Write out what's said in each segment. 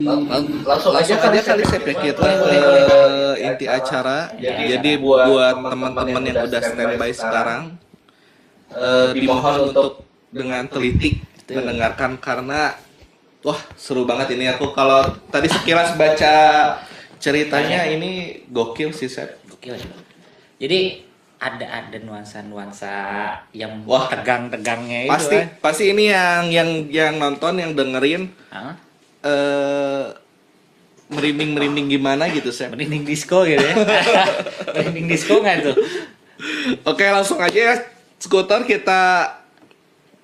Langsung aja kali Sep ya kita ke inti acara. Jadi buat teman-teman yang udah standby sekarang, dimohon untuk dengan teliti mendengarkan karena wah seru banget ini. Aku kalau tadi sekilas baca ceritanya ini gokil sih Sep. Gokil ya. Jadi ada nuansa-nuansa yang Wah, tegang-tegangnya itu pasti kan. pasti ini yang nonton yang dengerin Hah? merinding gimana gitu Sep. Merinding disco gitu ya. Merinding disco nggak tuh? Oke, langsung aja ya, Skuter, kita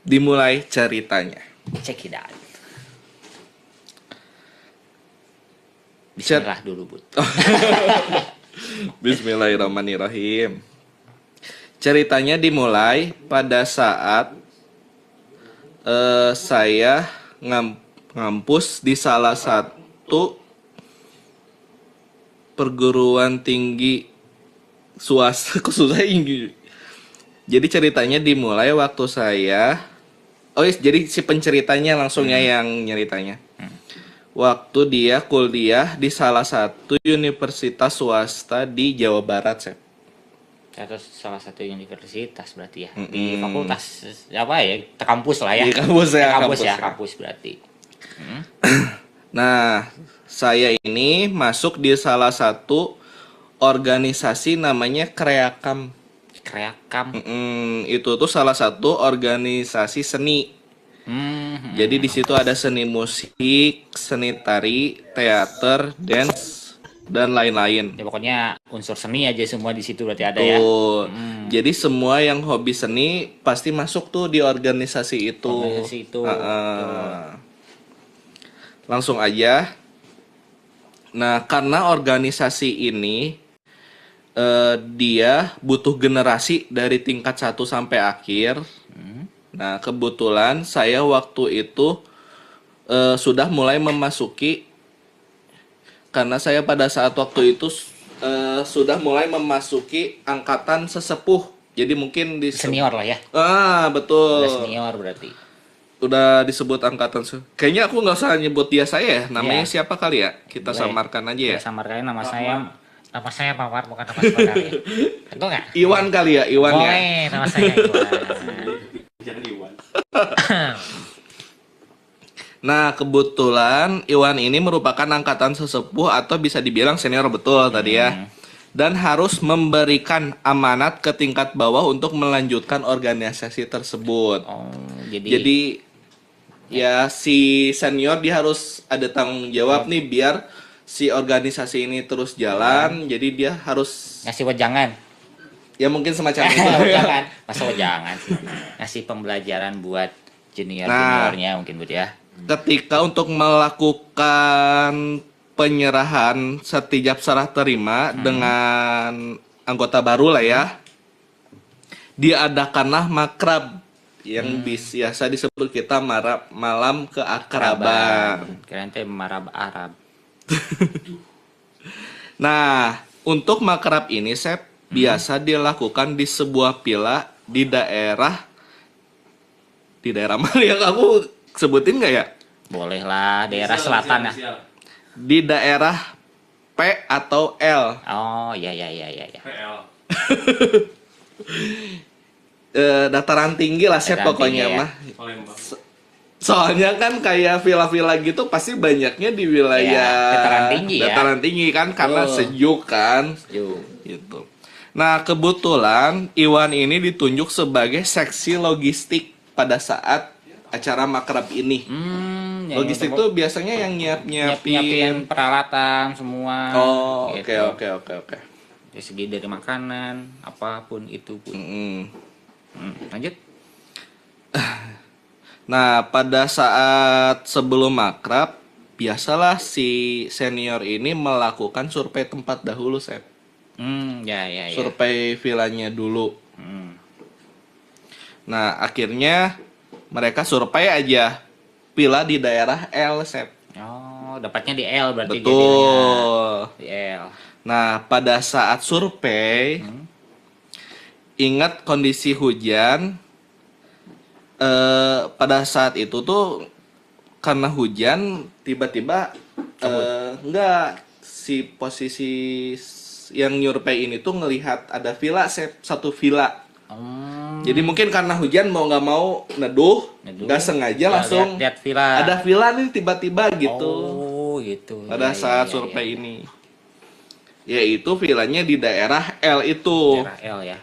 dimulai ceritanya. Check it out. Bismillah dulu, Bud. Bismillahirrahmanirrahim. Ceritanya dimulai pada saat saya ngampus di salah satu perguruan tinggi swasta. Kok susah Inggris. Jadi ceritanya dimulai waktu saya jadi si penceritanya langsungnya yang nyeritanya. Waktu dia kuliah di salah satu universitas swasta di Jawa Barat, Sep. Atau salah satu universitas berarti ya. Di fakultas apa ya? Kampus lah ya. Di kampus ya, kampus berarti. Nah, saya ini masuk di salah satu organisasi namanya Kreakam. Itu tuh salah satu organisasi seni. Jadi di situ ada seni musik, seni tari, teater, dance, dan lain-lain. Ya pokoknya unsur seni aja semua di situ berarti ada ya. Jadi semua yang hobi seni pasti masuk tuh di organisasi itu. Langsung aja. Nah, karena organisasi ini dia butuh generasi dari tingkat 1 sampai akhir. Nah, kebetulan saya waktu itu sudah mulai memasuki, karena saya pada saat waktu itu sudah mulai memasuki angkatan sesepuh. Jadi mungkin di senior lah ya. Betul. Udah senior berarti. Udah disebut angkatan kayaknya aku nggak usah nyebut dia saya, namanya siapa kali ya? Kita samarkan aja ya. Samarkan nama saya Mawar, bukan nama saudara ya. Tentu nggak? Iwan kali ya, Iwan ya. Nama saya Iwan. Nah, kebetulan Iwan ini merupakan angkatan sesepuh atau bisa dibilang senior betul tadi ya. Dan harus memberikan amanat ke tingkat bawah untuk melanjutkan organisasi tersebut. Jadi ya si senior dia harus ada tanggung jawab nih biar si organisasi ini terus jalan. Jadi dia harus ngasih wejangan. Ya mungkin semacam itu. Masa wejangan sih. Ngasih pembelajaran buat juniornya mungkin Bud ya. Ketika untuk melakukan penyerahan setiap serah terima dengan anggota baru lah ya, diadakanlah makrab yang biasa disebut kita malam keakraban. Keren teh marab Arab. Nah, untuk makrab ini Sep biasa dilakukan di sebuah villa di daerah mana yang aku sebutin nggak ya? Boleh lah, daerah selatan ya. Di daerah P atau L. Oh, iya. PL. Dataran tinggi lah Sep pokoknya mah. Soalnya kan kayak villa-villa gitu pasti banyaknya di wilayah dataran tinggi kan karena sejuk kan. Gitu. Nah, kebetulan Iwan ini ditunjuk sebagai seksi logistik pada saat acara makrab ini. Logistik itu biasanya yang nyiapin peralatan semua. Oke. Dari segi dari makanan, apapun itu pun. Lanjut. Nah, pada saat sebelum makrab, biasalah si senior ini melakukan survei tempat dahulu, Sep. Survei villanya dulu. Nah, akhirnya mereka survei aja villa di daerah L, Sep. Oh, dapatnya di L berarti. Betul. Di L. Nah, pada saat survei, ingat kondisi hujan. Pada saat itu tuh karena hujan tiba-tiba Enggak, si posisi yang nyurvei ini tuh ngelihat ada villa, satu villa. Jadi mungkin karena hujan mau nggak mau neduh, nggak sengaja langsung lihat villa. ada villa nih tiba-tiba gitu. Oh gitu. Pada saat survei ini, yaitu villanya di daerah L itu. Daerah L ya.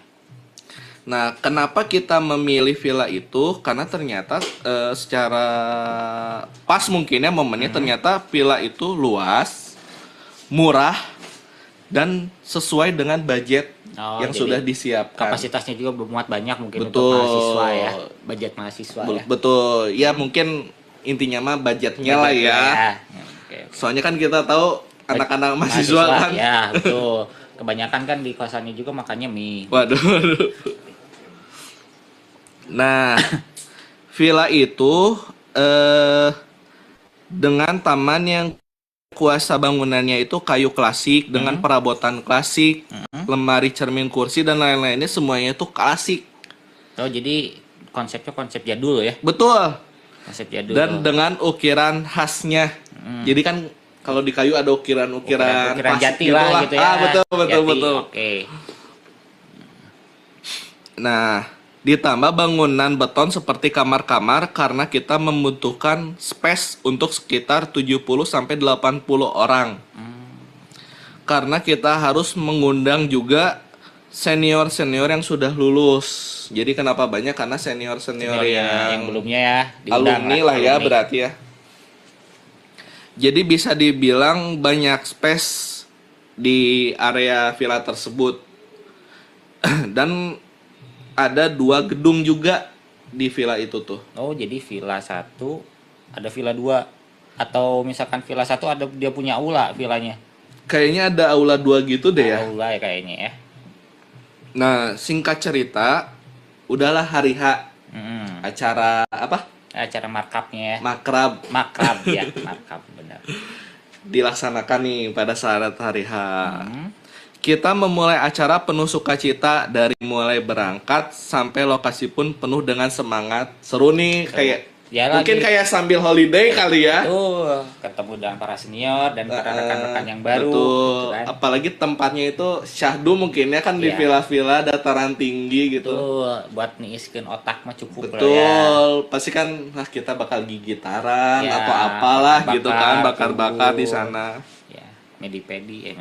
Nah, kenapa kita memilih villa itu? Karena ternyata secara pas mungkinnya momennya ternyata villa itu luas, murah, dan sesuai dengan budget yang sudah disiapkan. Kapasitasnya juga bermuat banyak mungkin betul. Untuk mahasiswa ya, budget mahasiswa ya. Betul, ya mungkin intinya mah budgetnya lah ya. Okay. Soalnya kan kita tahu anak-anak mahasiswa kan. Ya betul. Kebanyakan kan di kosannya juga makannya mie. Waduh. Nah, villa itu dengan taman yang kuasa bangunannya itu kayu klasik dengan perabotan klasik, lemari, cermin, kursi dan lain-lainnya semuanya itu klasik. Oh, jadi konsepnya konsep jadul ya? Betul. Konsep jadul. Dan dengan ukiran khasnya. Jadi kan kalau di kayu ada ukiran jati lah gitu ya. Betul. Oke. Nah, ditambah bangunan beton seperti kamar-kamar karena kita membutuhkan space untuk sekitar 70-80 orang. Karena kita harus mengundang juga senior-senior yang sudah lulus. Jadi kenapa banyak? Karena senior-senior yang belumnya ya alumni lah ya berarti ya. Jadi bisa dibilang banyak space di area villa tersebut. Dan ada 2 gedung juga di villa itu tuh. Oh, jadi villa 1 ada villa 2 atau misalkan villa 1 ada dia punya aula villanya. Kayaknya ada aula 2 gitu deh ya. Aula ya kayaknya ya. Nah, singkat cerita, udahlah hari H. Acara apa? Acara markabnya ya. Makrab ya, markab benar. Dilaksanakan nih pada saat hari H. Kita memulai acara penuh sukacita dari mulai berangkat sampai lokasi pun penuh dengan semangat. Seru nih, kayak ya, mungkin kayak sambil holiday kali ya. Tuh, ketemu dengan para senior dan para rekan-rekan yang baru. Betul. Gitu kan. Apalagi tempatnya itu syahdu mungkin ya kan di villa-villa dataran tinggi gitu. Tuh, buat niiskeun otak mah cukup betul. Lah ya. Pasti kan kita bakal gigitaran atau apalah gitu kan, bakar-bakar di sana. Ya, medipedi ya.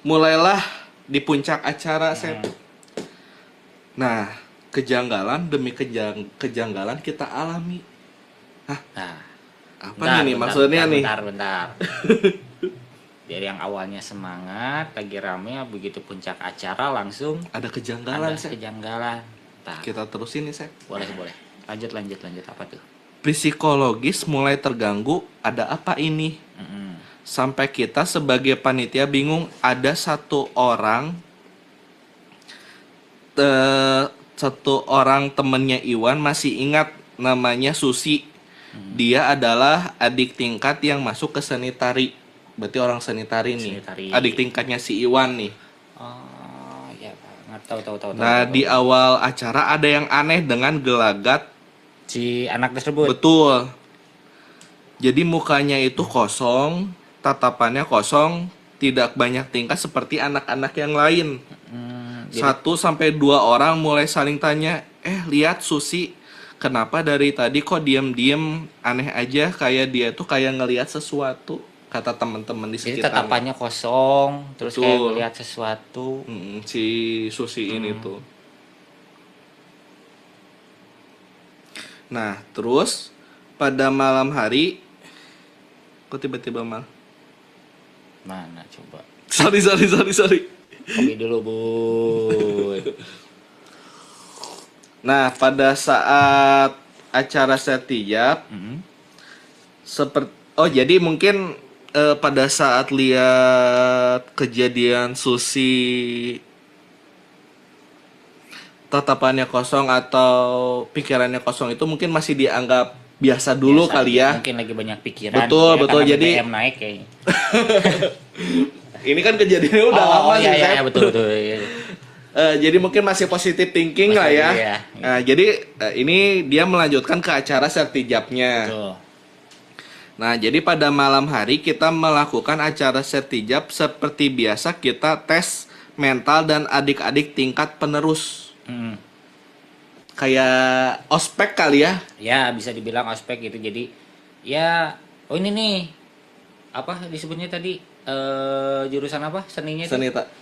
Mulailah di puncak acara, Sep. Nah, kejanggalan demi kejanggalan kita alami. Hah? Nah, apa nih maksudnya nih? Bentar. Dari yang awalnya semangat, lagi rame, begitu puncak acara langsung ada kejanggalan, Sep. Nah, kita terusin nih, Sep. Boleh. Lanjut apa tuh? Psikologis mulai terganggu, ada apa ini? Sampai kita sebagai panitia bingung. Ada satu orang temennya Iwan masih ingat namanya Susi. Dia adalah adik tingkat yang masuk ke seni tari. Berarti orang seni tari nih. Adik tingkatnya si Iwan nih. Oh ya, tahu. Nah, di awal acara ada yang aneh dengan gelagat si anak tersebut. Betul. Jadi mukanya itu kosong, tatapannya kosong, tidak banyak tingkah seperti anak-anak yang lain. 1-2 orang mulai saling tanya, lihat Susi, kenapa dari tadi kok diam-diam aneh aja, kayak dia tuh kayak ngelihat sesuatu, kata teman-teman di sekitar. Jadi tatapannya kosong, terus kayak ngelihat sesuatu. Si Susi ini tuh. Nah, terus pada malam hari, kok tiba-tiba mal? Mana coba? Sorry. Kopi dulu, Bu. Nah, pada saat acara setijab, jadi mungkin pada saat lihat kejadian Susi tatapannya kosong atau pikirannya kosong itu mungkin masih dianggap biasa dulu kali ya. Mungkin lagi banyak pikiran. Betul. Jadi BBM naik kayaknya. Ini kan kejadiannya udah lama sih. Iya, betul. Jadi mungkin masih positive thinking lah ya. Iya. Jadi ini dia melanjutkan ke acara sertijabnya. Betul. Nah, jadi pada malam hari kita melakukan acara sertijab seperti biasa kita tes mental dan adik-adik tingkat penerus. Kayak ospek kali ya? Ya, bisa dibilang ospek gitu. Jadi ya, oh ini nih apa disebutnya tadi jurusan apa seninya itu? Seni tak?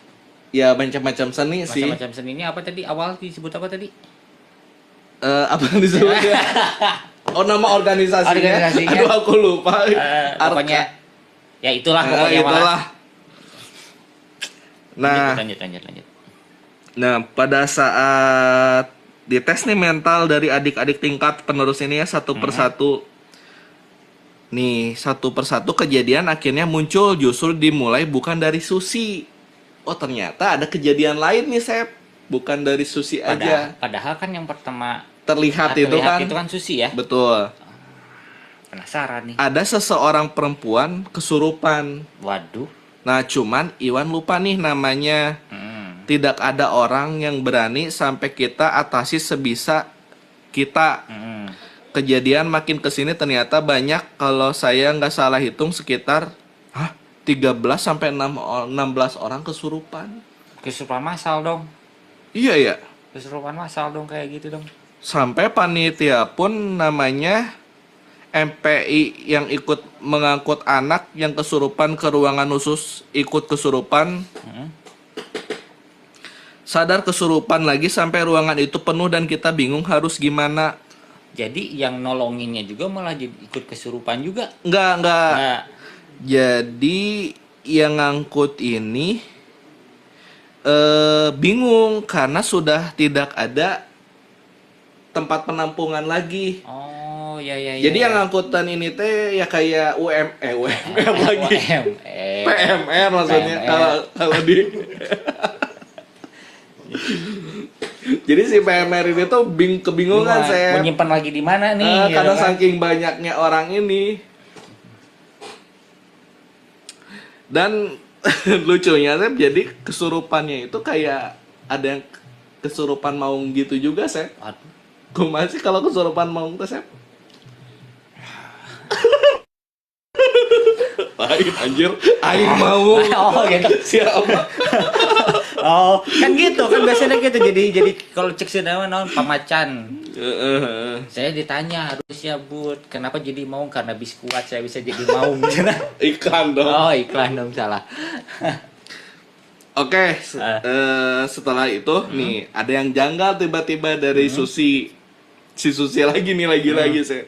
Ya macam-macam seni sih. Macam-macam seninya apa tadi? Awal disebut apa tadi? Apa yang disebutnya? Oh, nama organisasinya. Aduh, aku lupa. Pokoknya ya itulah pokoknya itulah. Nah, lanjut. Nah, pada saat dites nih mental dari adik-adik tingkat penerus ini ya satu persatu. Nih, satu persatu kejadian akhirnya muncul justru dimulai bukan dari Susi. Oh, ternyata ada kejadian lain nih, Sep. Bukan dari Susi aja. Padahal kan yang pertama terlihat itu kan Susi ya. Betul. Penasaran nih. Ada seseorang perempuan kesurupan. Waduh. Nah, cuman Iwan lupa nih namanya. Tidak ada orang yang berani sampai kita atasi sebisa kita. Kejadian makin kesini ternyata banyak. Kalau saya nggak salah hitung sekitar 13 sampai 16 orang kesurupan. Kesurupan massal dong. Iya ya. Kesurupan massal dong kayak gitu dong. Sampai panitia pun namanya MPI yang ikut mengangkut anak yang kesurupan ke ruangan khusus ikut kesurupan. Sadar kesurupan lagi sampai ruangan itu penuh dan kita bingung harus gimana. Jadi yang nolonginnya juga malah jadi ikut kesurupan juga? Enggak. Jadi yang ngangkut ini bingung karena sudah tidak ada tempat penampungan lagi. Oh, ya. Jadi yang ngangkutan ini teh ya kayak UMR lagi. PMR maksudnya kalau di Jadi si PMR ini tuh kebingungan saya. Menyimpan lagi di mana nih? Karena saking banyaknya orang ini. Dan lucunya Sep, jadi kesurupannya itu kayak ada yang kesurupan maung gitu juga, Sep. Kumaha sih kalau kesurupan maung tuh, Sep? Lain anjir, aing mau. Oh, gitu. Siapa? Oh, kan gitu kan biasanya gitu. Jadi kalau cek nama naon pamacan. Saya ditanya harusnya Bud, kenapa jadi maung? Karena biskuat saya bisa jadi maung. Iklan dong. Oh, iklan dong salah. Oke, setelah itu nih ada yang janggal tiba-tiba dari Susi. Si Susi lagi nih lagi saya.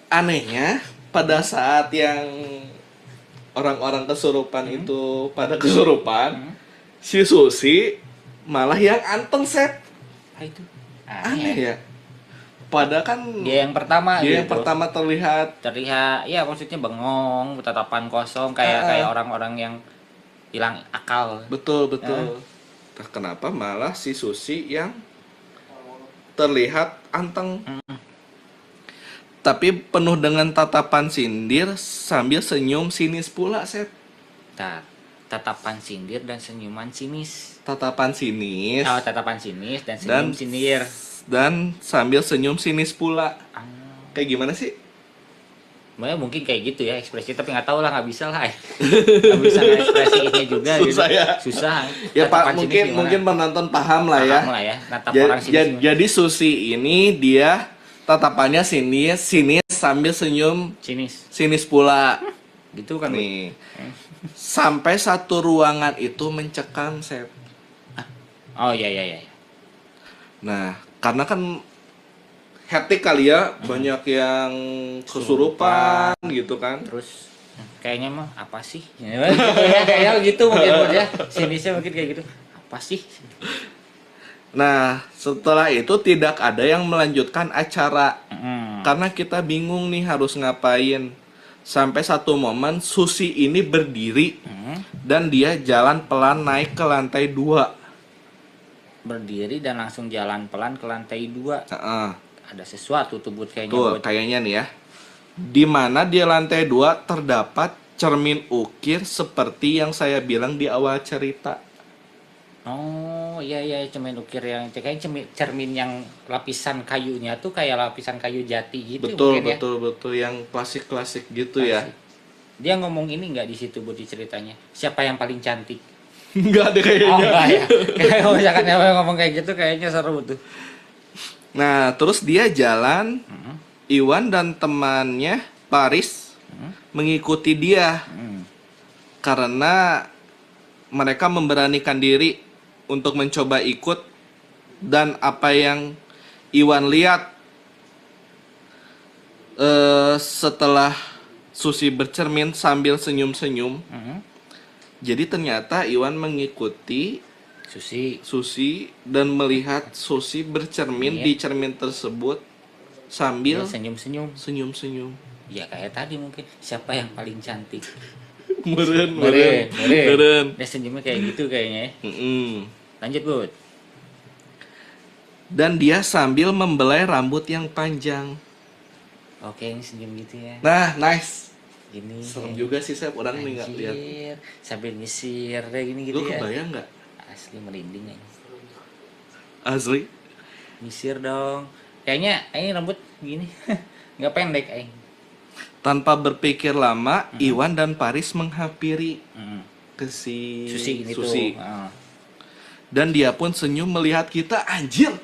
Anehnya pada saat yang orang-orang kesurupan itu pada kesurupan, si Susi malah yang anteng, Sep. Itu aneh ya. Padahal kan dia yang pertama dia gitu. yang pertama terlihat ya maksudnya bengong, tatapan kosong kayak orang-orang yang hilang akal. Betul. Nah, kenapa malah si Susi yang terlihat anteng? Tapi penuh dengan tatapan sindir sambil senyum sinis pula, Sep. Tatapan sindir dan senyuman sinis. Tatapan sinis. Oh, tatapan sinis dan senyum sindir. Dan sambil senyum sinis pula. Kayak gimana sih? Mungkin kayak gitu ya ekspresi, tapi nggak tahu lah, nggak bisa lah. Nggak bisa ekspresinya juga. Susah gitu. Susah. Ya Pak, mungkin penonton paham lah ya. Paham lah ya. Orang sinis. Jadi Susi ini dia tatapannya sinis sambil senyum sinis pula. Gitu kan nih. Sampai satu ruangan itu mencekam, Sep. Oh iya. Nah, karena kan hektik kali ya, banyak yang kesurupan gitu kan. Terus kayaknya mah apa sih? Kayaknya gitu mungkin ya. Sinisnya mungkin kayak gitu. Apa sih? Nah, setelah itu tidak ada yang melanjutkan acara. Karena kita bingung nih harus ngapain. Sampai satu momen Susi ini berdiri dan dia jalan pelan naik ke lantai 2. Berdiri dan langsung jalan pelan ke lantai 2. Ada sesuatu tuh Bud kayaknya. Tuh, kayaknya nih ya. Di mana di lantai 2 terdapat cermin ukir seperti yang saya bilang di awal cerita. Oh iya cermin ukir yang kayak cermin yang lapisan kayunya tuh kayak lapisan kayu jati gitu. Betul mungkin betul yang klasik gitu ya. ya. Dia ngomong ini nggak di situ Bu di ceritanya? Siapa yang paling cantik? Nggak ada kayaknya. Oh enggak ya. Kayak kalau misalkan siapa yang ngomong kayak gitu kayaknya seru tuh. Nah, terus dia jalan, Iwan dan temannya Paris mengikuti dia karena mereka memberanikan diri untuk mencoba ikut, dan apa yang Iwan lihat setelah Susi bercermin sambil senyum-senyum, jadi ternyata Iwan mengikuti Susi dan melihat Susi bercermin di cermin tersebut sambil senyum-senyum. Ya kayak tadi mungkin siapa yang paling cantik. Meren. Dia senyumnya kayak gitu kayaknya. Lanjut Bud. Dan dia sambil membelai rambut yang panjang. Oke, ini senyum gitu ya. Nah, nice. Gini. Serem juga sih saya orang nih nggak lihat. Sambil nyisir kayak gini gitu. Lu ya. Kebayang nggak? Asli merinding ya. Asli. Nyisir dong. Kayaknya ini rambut gini. Nggak pendek aing. Tanpa berpikir lama, Iwan dan Paris menghampiri ke si Susi. Dan dia pun senyum melihat kita, anjir.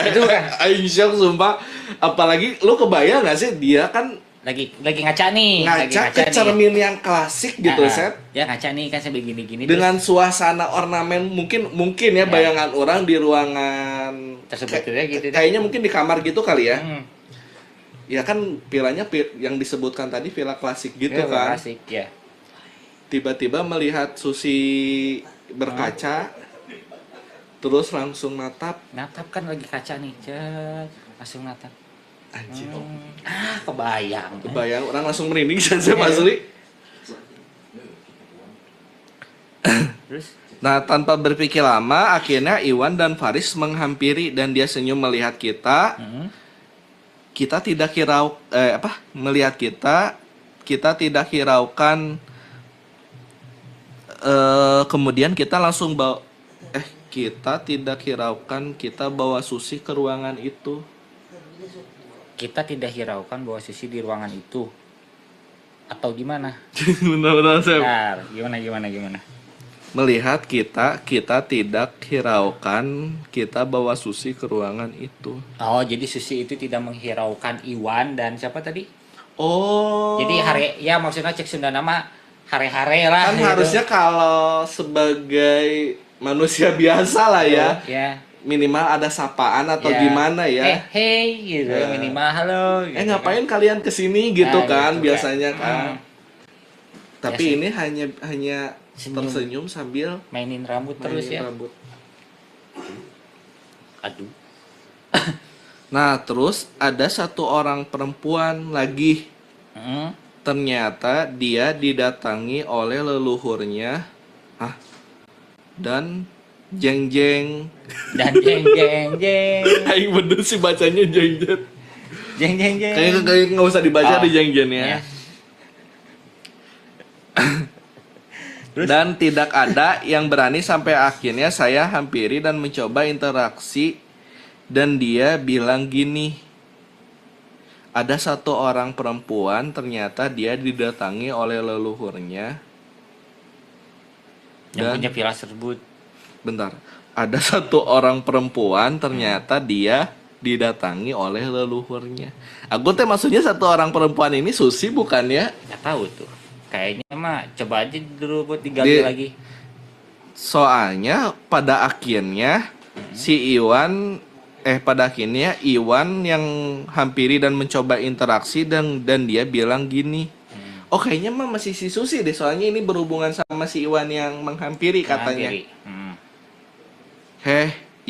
Itu kan aing shock sumpah. Apalagi lu kebayang gak sih dia kan lagi ngaca nih. Ngaca ke cermin yang klasik gitu, Set. Ya ngaca nih kan sampai gini-gini dengan terus suasana ornamen mungkin ya bayangan orang di ruangan tersebut gitu. Kayaknya mungkin di kamar gitu kali ya. Ya kan vilanya yang disebutkan tadi villa klasik gitu kan. Klasik ya. Tiba-tiba melihat Susi berkaca, terus langsung natap kan lagi kaca nih, langsung natap. Anjir. Kebayang. Orang langsung merinding saya asli. Terus? Nah, tanpa berpikir lama, akhirnya Iwan dan Faris menghampiri dan dia senyum melihat kita. Kita tidak melihat kita tidak hiraukan. Kemudian kita langsung kita tidak hiraukan, kita bawa Susi ke ruangan itu. Kita tidak hiraukan bawa Susi di ruangan itu. Atau gimana? Benar-benar saya. Gimana? Melihat kita tidak hiraukan, kita bawa Susi ke ruangan itu. Oh, jadi Susi itu tidak menghiraukan Iwan dan siapa tadi? Oh. Jadi maksudnya cek Sunda nama hare-hare lah. Kan gitu. Harusnya kalau sebagai manusia biasa lah ya. Minimal ada sapaan atau gimana ya. Hey gitu, minimal halo. Gitu, ngapain kalian kesini gitu kan gitu, biasanya kan. Tapi ini hanya tersenyum sambil mainin rambut terus ya. Aduh. Nah, terus ada satu orang perempuan lagi. Ternyata dia didatangi oleh leluhurnya. Dan jeng. Aing bener sih bacanya jeng. Kayaknya nggak usah dibaca di jeng ya. Dan tidak ada yang berani sampai akhirnya saya hampiri dan mencoba interaksi. Dan dia bilang gini, ada satu orang perempuan, ternyata dia didatangi oleh leluhurnya. Yang punya villa tersebut. Bentar, ada satu orang perempuan, ternyata dia didatangi oleh leluhurnya. Aku teh maksudnya satu orang perempuan ini Susi bukan ya? Nggak tahu tuh. Kayaknya mah coba aja dulu buat digali lagi. Soalnya pada akhirnya pada akhirnya Iwan yang hampiri dan mencoba interaksi dan dia bilang gini. Oh kayaknya mah masih si Susi deh, soalnya ini berhubungan sama si Iwan yang menghampiri katanya.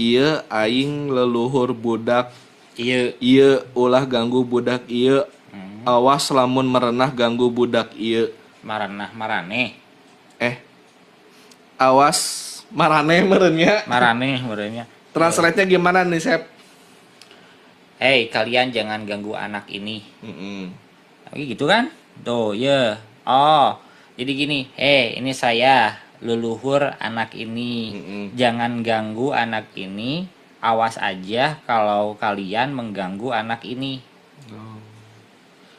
Iya aing leluhur budak. Iya ulah ganggu budak iya. Awas lamun merenah ganggu budak iya. Marane. Awas marane merenya. Translate-nya gimana nih, Sep? Hei, kalian jangan ganggu anak ini. Gitu kan? Tuh, ya. Oh, jadi gini. Hei, ini saya. leluhur anak ini. Jangan ganggu anak ini. Awas aja kalau kalian mengganggu anak ini.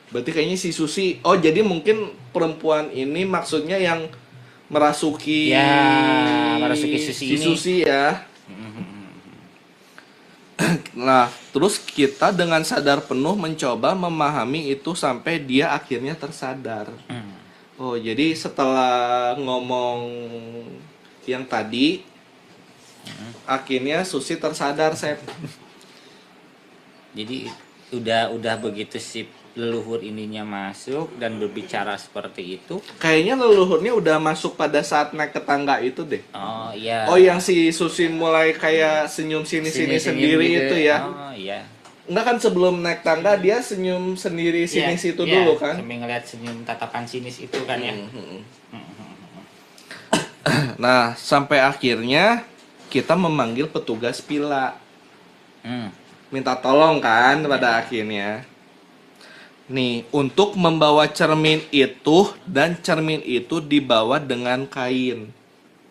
Berarti kayaknya si Susi, oh jadi mungkin perempuan ini maksudnya yang merasuki Susi ini. Susi ya. Nah, terus kita dengan sadar penuh mencoba memahami itu sampai dia akhirnya tersadar. Oh, jadi setelah ngomong yang tadi, akhirnya Susi tersadar, Sep. Jadi udah begitu si leluhur ininya masuk dan berbicara seperti itu. Kayaknya leluhurnya udah masuk pada saat naik ke tangga itu deh. Oh iya. Oh, yang si Susi mulai kayak senyum sini-sini sendiri gitu. itu ya. Oh iya. Enggak kan sebelum naik tangga dia senyum sendiri sinis itu dulu kan. Sambil ngeliat senyum tatapan sinis itu kan ya. Nah, sampai akhirnya kita memanggil petugas villa. Minta tolong kan pada akhirnya. Nih, untuk membawa cermin itu dan cermin itu dibawa dengan kain.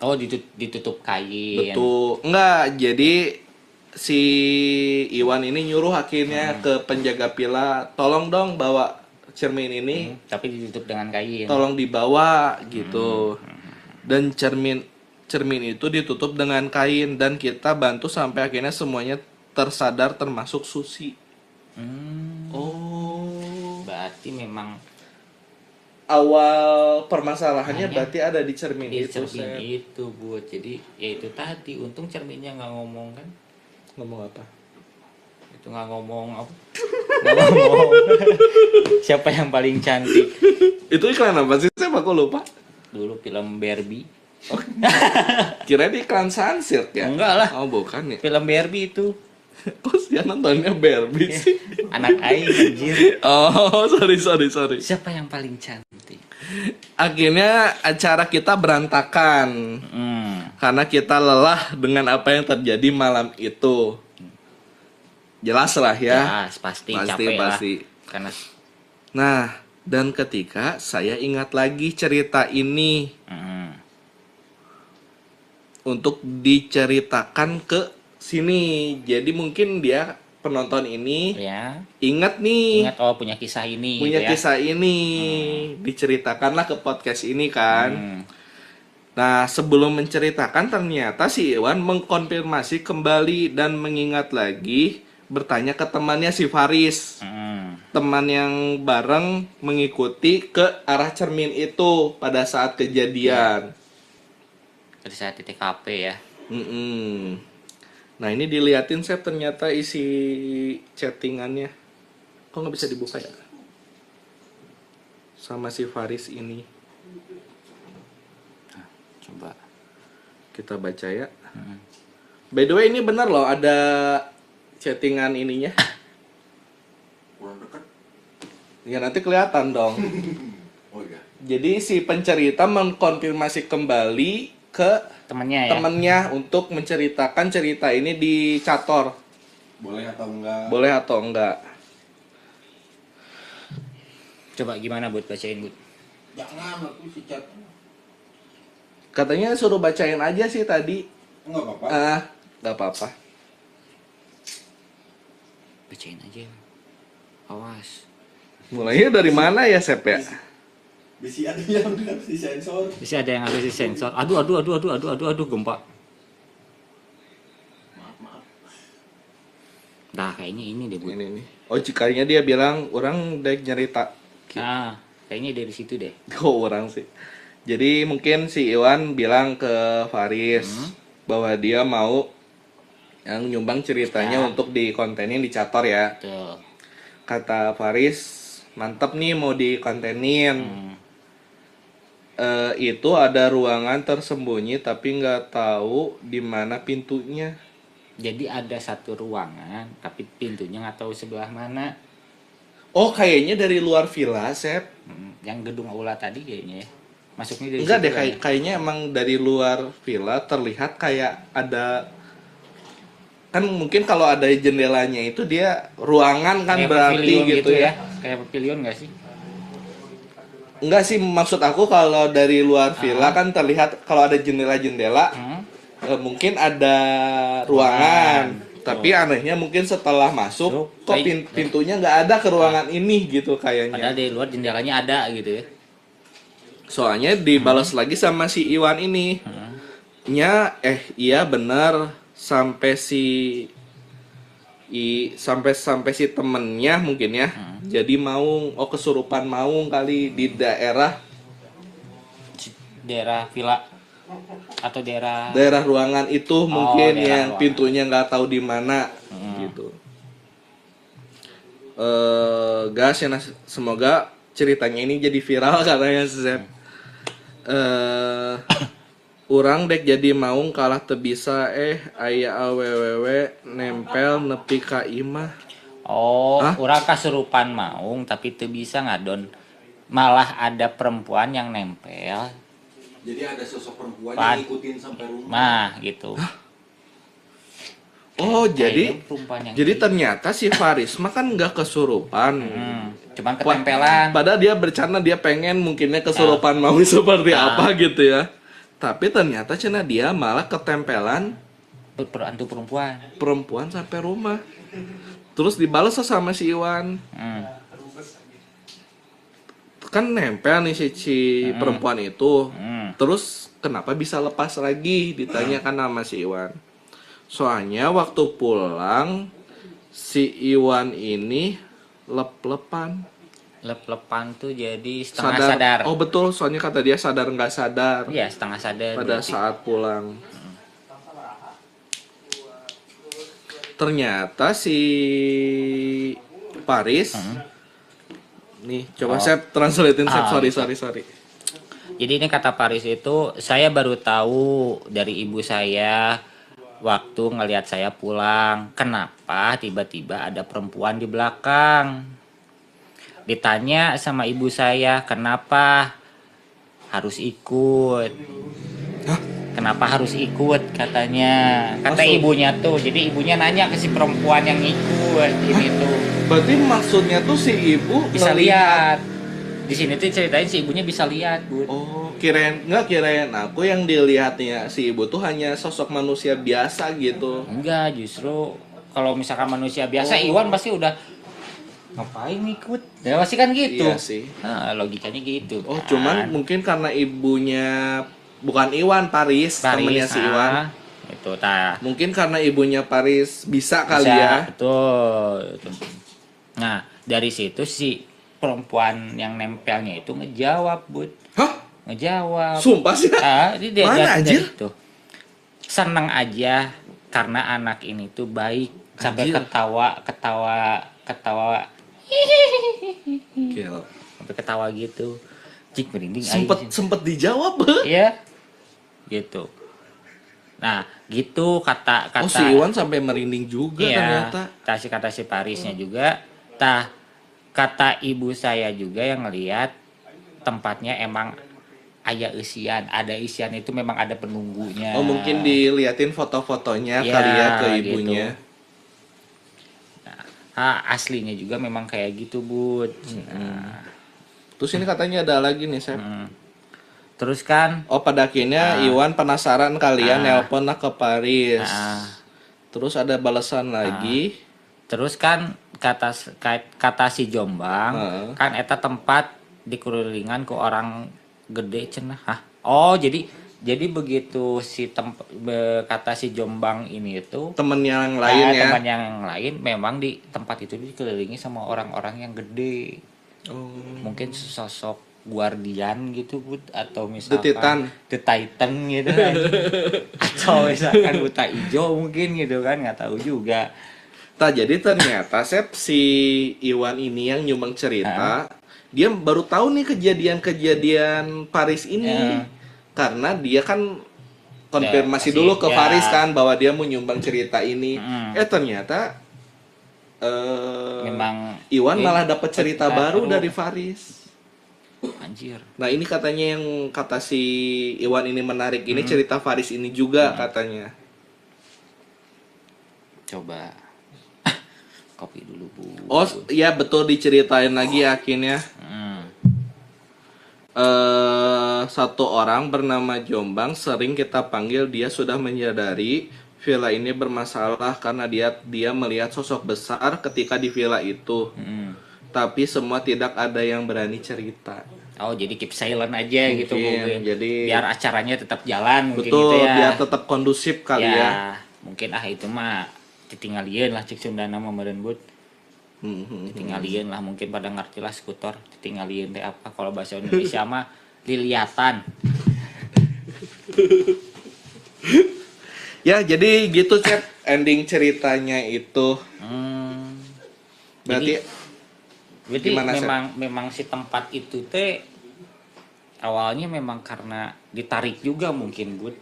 Oh, ditutup kain. Betul. Enggak, jadi si Iwan ini nyuruh akhirnya ke penjaga villa, tolong dong bawa cermin ini. Tapi ditutup dengan kain. Tolong dibawa gitu. Dan cermin itu ditutup dengan kain dan kita bantu sampai akhirnya semuanya tersadar termasuk Susi. Oh, berarti memang awal permasalahannya berarti ada di cermin di itu. Cermin itu, Bu. Jadi ya itu tadi, untung cerminnya nggak ngomong kan. Ngomong apa? Itu nggak ngomong apa? Nggak ngomong. Siapa yang paling cantik? Itu iklan apa sih? Saya aku lupa. Dulu film Barbie. Kirain iklan Sunsilk ya? Enggak lah. Oh, bukan ya. Film Barbie itu. Kok dia nontonnya Barbie sih? Anak aing anjir. Oh, sorry. Siapa yang paling cantik? Akhirnya acara kita berantakan. Karena kita lelah dengan apa yang terjadi malam itu. Jelas lah ya. Jelas, pasti capek lah. Karena Nah, dan ketika saya ingat lagi cerita ini untuk diceritakan ke sini. Jadi mungkin dia penonton ini ya, ingat punya kisah ini. Kisah ini diceritakanlah ke podcast ini kan. Nah, sebelum menceritakan ternyata si Iwan mengkonfirmasi kembali dan mengingat lagi, bertanya ke temannya si Faris. Teman yang bareng mengikuti ke arah cermin itu pada saat kejadian. Pada saat TKP ya. Nah, ini diliatin saya ternyata isi chattingannya. Kok nggak bisa dibuka ya? Sama si Faris ini. Nah, coba kita baca ya. By the way, ini benar loh ada chattingan ininya. Kurang dekat. Ya nanti kelihatan dong. Oh iya. Jadi si pencerita mengkonfirmasi kembali ke temennya untuk menceritakan cerita ini di cator. Boleh atau enggak? Coba gimana buat bacain, Bud? Jangan, aku si chat. Katanya suruh bacain aja sih tadi. Enggak apa-apa. Enggak apa-apa. Bacain aja. Awas. Mulainya dari mana ya, Sep ya? Bisa ada yang harus disensor. Bisa ada yang harus disensor. Aduh, gempa. Maaf. Nah, kayaknya ini deh, Bu. Ini nih. Oh, jikanya dia bilang orang udah nyerita. Kayaknya dari situ deh. Kok orang sih? Jadi mungkin si Iwan bilang ke Faris bahwa dia mau yang nyumbang ceritanya untuk dikontenin di cator ya. Betul. Kata Faris, mantep nih mau dikontenin. Itu ada ruangan tersembunyi tapi nggak tahu di mana pintunya. Jadi ada satu ruangan tapi pintunya nggak tahu sebelah mana. Oh, kayaknya dari luar villa, Sep. Yang gedung aula tadi kayaknya ya. Masuknya dari Enggak situ deh, kan ya? kayaknya emang dari luar villa terlihat kayak ada, kan mungkin kalau ada jendelanya itu dia ruangan kan Kayak berarti pavilion gitu ya. Kayak pavilion nggak sih? Enggak sih, maksud aku kalau dari luar villa kan terlihat kalau ada jendela-jendela, mungkin ada ruangan. Tapi anehnya mungkin setelah masuk kok pintunya nggak ada ke ruangan ini gitu kayaknya. Padahal di luar jendelanya ada gitu ya. Soalnya dibalas lagi sama si Iwan ini. Iya benar sampai sampai si temennya mungkin ya. Jadi Maung, kesurupan Maung kali di daerah villa atau daerah ruangan itu mungkin yang ruangan. Pintunya nggak tahu di mana gitu. Guys, ya, semoga ceritanya ini jadi viral katanya Zep. Urang dek jadi Maung kalah teu bisa aya awewe nempel nepi ka imah. Urang kasurupan Maung tapi teu bisa ngadon. Malah ada perempuan yang nempel. Jadi ada sosok perempuan yang ngikutin sampai rumah. Nah, gitu. Jadi ternyata si Faris mah kan nggak kesurupan. Cuman ketempelan. Padahal dia bercanda dia pengen mungkinnya kesurupan mau seperti apa gitu ya. Tapi ternyata cina dia malah ketempelan hantu perempuan. Perempuan sampai rumah. Terus dibalas sama si Iwan. Kan nempel nih si perempuan itu. Terus kenapa bisa lepas lagi ditanyakan sama si Iwan. Soalnya waktu pulang si Iwan ini lep-lepan tuh jadi setengah sadar. Oh betul, soalnya kata dia sadar nggak sadar. Iya, setengah sadar pada berarti. Saat pulang. Ternyata si Paris nih, coba saya translatein sorry. Jadi ini kata Paris itu saya baru tahu dari ibu saya waktu ngelihat saya pulang. Kenapa tiba-tiba ada perempuan di belakang? Ditanya sama ibu saya, kenapa harus ikut? Kenapa harus ikut katanya? Kata ibunya tuh. Jadi ibunya nanya ke si perempuan yang ikut ini tuh. Berarti maksudnya tuh si ibu bisa lihat. Di sini tuh ceritain si ibunya bisa lihat, Bu. Oh, kirain aku yang dilihatnya si ibu tuh hanya sosok manusia biasa gitu. Enggak, justru kalau misalkan manusia biasa Iwan pasti udah ngapain ikut? Ya pasti kan gitu. Iya sih. Nah, logikanya gitu. Oh, cuman mungkin karena ibunya bukan Iwan, Paris. Temennya si Iwan. Itu mungkin karena ibunya Paris bisa kali ya. Betul. Nah, dari situ si perempuan yang nempelnya itu ngejawab, Bud. Hah? Ngejawab. Sumpah sih. Mana anjir? Seneng aja karena anak ini tuh baik. Sampai ketawa. Gila. Sampai ketawa gitu. Cik merinding. Sempet dijawab. Iya. Gitu. Nah, gitu kata si Iwan sampai merinding juga ternyata. Kata si Parisnya juga. Kata ibu saya juga yang ngelihat tempatnya emang ada isian itu memang ada penunggunya. Oh, mungkin diliatin foto-fotonya kali ya ke ibunya. Gitu. Nah, aslinya juga memang kayak gitu, Bud. Terus ini katanya ada lagi nih, Sep. Terus kan pada akhirnya Iwan penasaran kalian nelpon ke Paris. Terus ada balasan lagi. Terus kan kata si Jombang kan eta tempat dikelilingan ku orang gede cenah. Jadi begitu kata si Jombang ini itu teman yang lain teman yang lain memang di tempat itu dikelilingi sama orang-orang yang gede. Mungkin sosok guardian gitu, Bud, atau misalkan The Titan gitu kan. Atau misalkan buta ijo mungkin gitu kan, nggak tahu juga. Jadi ternyata si Iwan ini yang nyumbang cerita, dia baru tahu nih kejadian Paris ini. Karena dia kan konfirmasi dulu ke Faris kan bahwa dia mau nyumbang cerita ini. Ternyata memang Iwan malah dapat cerita baru dari Faris. Anjir. Nah, ini katanya yang kata si Iwan ini menarik ini cerita Faris ini juga katanya. Coba kopi dulu, Bu. Oh, iya betul diceritain lagi akhirnya. satu orang bernama Jombang sering kita panggil, dia sudah menyadari villa ini bermasalah karena dia melihat sosok besar ketika di villa itu. Tapi semua tidak ada yang berani cerita. Oh, jadi keep silent aja gitu mungkin. Jadi biar acaranya tetap jalan mungkin betul, gitu ya. biar tetap kondusif kali ya. Mungkin itu mah ditinggalin lah cek Sundana mah meureun Bud. Ditinggalin lah, mungkin pada ngerti lah skuter ditinggalin teh apa kalau bahasa Indonesia mah liliatan. Ya, jadi gitu Cep ending ceritanya itu. Berarti Jadi memang si tempat itu teh awalnya memang karena ditarik juga mungkin Bud.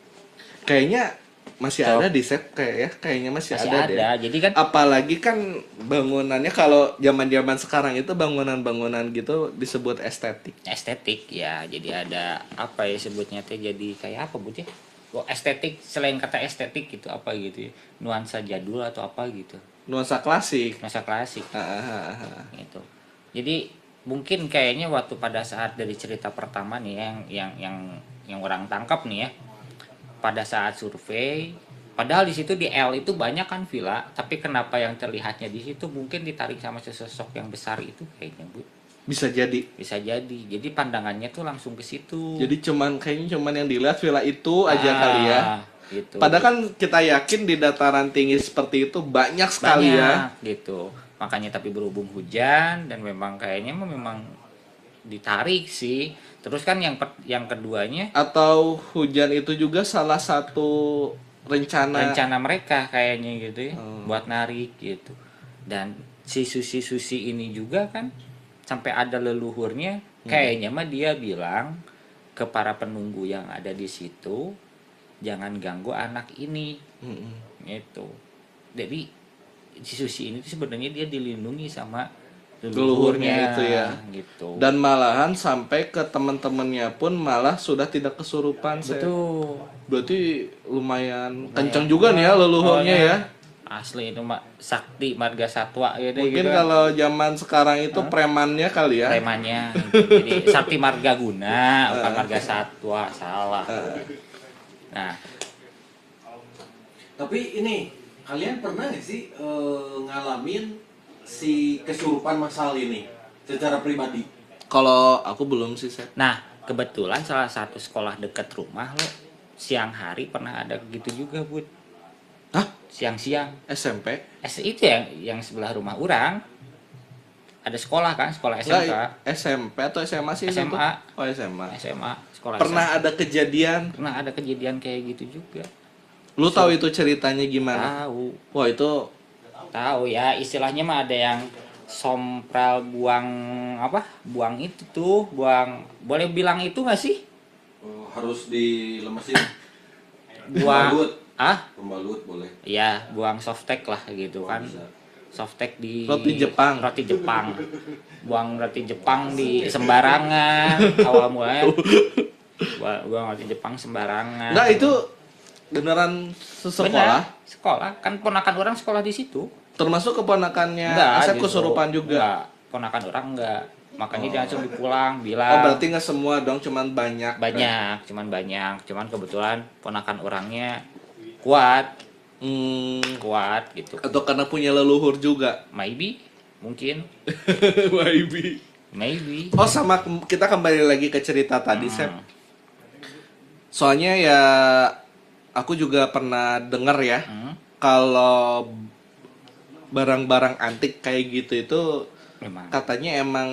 Kayaknya masih ada di set kayaknya masih ada deh. Jadi kan apalagi kan bangunannya kalau zaman-zaman sekarang itu bangunan-bangunan gitu disebut estetik ya. Jadi ada apa ya sebutnya teh, jadi kayak apa Bud ya? Oh, estetik, selain kata estetik gitu apa gitu ya? Nuansa jadul atau apa gitu. Nuansa klasik. Gitu. Jadi mungkin kayaknya waktu pada saat dari cerita pertama nih yang orang tangkap nih ya, pada saat survei, padahal di situ di L itu banyak kan villa, tapi kenapa yang terlihatnya di situ mungkin ditarik sama sesosok yang besar itu kayaknya Bu. Bisa jadi. Jadi pandangannya tuh langsung ke situ. Jadi kayaknya cuman yang dilihat villa itu aja kali ya. Gitu. Padahal kan kita yakin di dataran tinggi seperti itu banyak sekali ya. Gitu. Makanya tapi berhubung hujan dan memang kayaknya memang ditarik sih. Terus kan yang keduanya, atau hujan itu juga salah satu rencana mereka kayaknya gitu ya, buat narik gitu. Dan si Susi ini juga kan sampai ada leluhurnya, kayaknya mah dia bilang ke para penunggu yang ada di situ, jangan ganggu anak ini. Gitu. Jadi si Susi ini sebenarnya dia dilindungi sama leluhurnya itu ya. Gitu. Dan malahan sampai ke teman-temannya pun malah sudah tidak kesurupan. Betul. Berarti lumayan kencang juga nih ya leluhurnya ya. Asli itu sakti marga satwa ya. Mungkin gitu. Kalau zaman sekarang itu premannya kali ya. Premannya. Jadi sakti marga guna, bukan marga satwa, salah. Nah. Tapi ini kalian pernah nggak sih ngalamin si kesurupan masal ini secara pribadi? Kalau aku belum sih, Seth. Nah, kebetulan salah satu sekolah dekat rumah lo siang hari pernah ada gitu juga, Bud. Hah? Siang-siang. SMP? Itu yang sebelah rumah orang. Ada sekolah kan, sekolah SMK. Nggak, SMP atau SMA sih? SMA. Itu? Oh, SMA. Sekolah Pernah SMA. ada kejadian? Pernah ada kejadian kayak gitu juga. Lu tahu itu ceritanya gimana? Tahu. Wah, itu tahu ya, istilahnya mah ada yang sompral buang itu tuh, boleh bilang itu nggak sih? Harus dilemesin. Buang Pembalut boleh. Iya, buang softtek lah gitu kan. Bisa. Softtek di roti Jepang. Buang roti Jepang di sembarangan. Awal mulanya buang roti Jepang sembarangan. Nah, itu beneran sekolah? Sekolah, kan ponakan orang sekolah di situ. Termasuk keponakannya Asep kesurupan juga? Enggak, ponakan orang enggak. Makanya dia langsung dipulang, bilang. Oh, berarti nggak semua dong, cuman banyak. Cuman kebetulan ponakan orangnya kuat gitu. Atau karena punya leluhur juga? Maybe, mungkin. Maybe. Oh, sama kita kembali lagi ke cerita tadi, Sep. Soalnya ya aku juga pernah dengar ya, kalau barang-barang antik kayak gitu itu katanya emang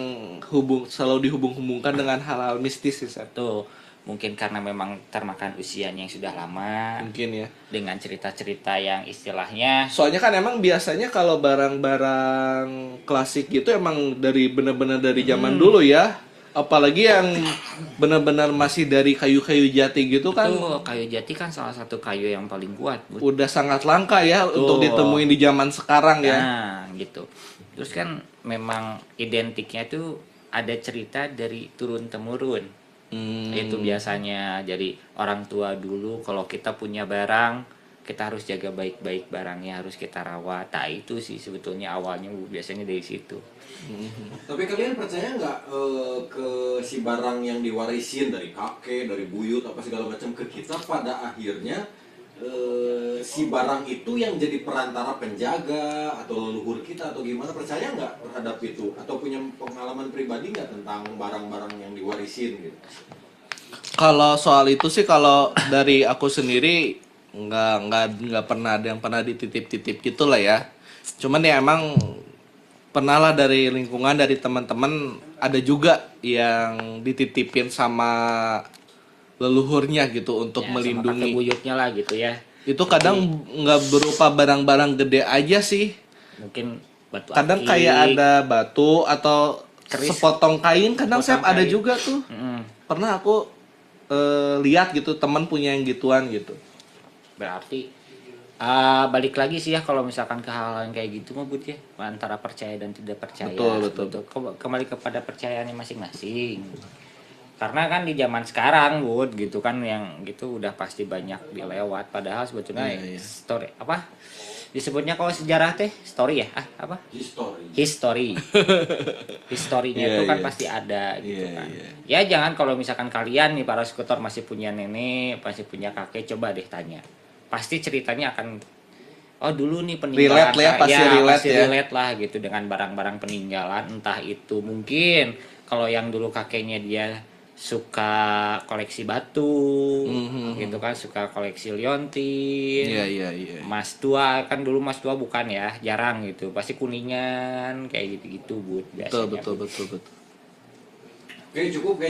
selalu dihubung-hubungkan dengan hal-hal mistis sih, Sep. Tuh, mungkin karena memang termakan usianya yang sudah lama. Mungkin ya. Dengan cerita-cerita yang istilahnya. Soalnya kan emang biasanya kalau barang-barang klasik gitu emang benar-benar dari zaman dulu ya. Apalagi yang benar-benar masih dari kayu-kayu jati gitu kan. Betul, kayu jati kan salah satu kayu yang paling kuat. Udah sangat langka ya. Betul. Untuk ditemuin di zaman sekarang ya. Nah, gitu. Terus kan memang identiknya tuh ada cerita dari turun-temurun. Itu biasanya jadi orang tua dulu kalau kita punya barang, kita harus jaga baik-baik barangnya, harus kita rawat. Nah, itu sih sebetulnya awalnya biasanya dari situ. Tapi kalian percaya nggak ke si barang yang diwarisin dari kakek, dari buyut apa segala macam ke kita, pada akhirnya si barang itu yang jadi perantara penjaga atau leluhur kita atau gimana, percaya nggak terhadap itu atau punya pengalaman pribadi nggak tentang barang-barang yang diwarisin gitu? Kalau soal itu sih, kalau dari aku sendiri nggak pernah ada yang pernah dititip-titip gitulah ya. Cuman ya emang pernah lah dari lingkungan, dari teman-teman ada juga yang dititipin sama leluhurnya gitu untuk Ya, sama kakek melindungi. buyutnya lah gitu ya. Itu kadang nggak berupa barang-barang gede aja sih. Mungkin batu Kadang akik. kayak ada batu atau Keris. sepotong kain. Kadang Sepotong saya ada kain. juga tuh. Pernah aku lihat gitu, teman punya yang gituan gitu. Berarti balik lagi sih ya, kalau misalkan ke hal yang kayak gitu mah Bud ya, antara percaya dan tidak percaya. Betul. Kembali kepada percayaannya masing-masing. Karena kan di zaman sekarang Bud gitu kan, yang gitu udah pasti banyak dilewat, padahal sebetulnya Iya. story apa disebutnya kalau sejarah teh story ya, apa history historinya Iya, itu kan iya. pasti ada gitu Iya, kan. iya. Ya jangan, kalau misalkan kalian nih para skuter masih punya nenek, masih punya kakek, coba deh tanya, pasti ceritanya akan, oh dulu nih peninggalan, Relate lah ya, pasti relate ya. relate lah gitu dengan barang-barang peninggalan, entah itu mungkin kalau yang dulu kakeknya dia suka koleksi batu, gitu kan, suka koleksi liontin, Iya. Mas tua kan, dulu Mas tua bukan ya, jarang gitu, pasti kuningan kayak gitu-gitu Bud biasanya. Betul. Oke, cukup.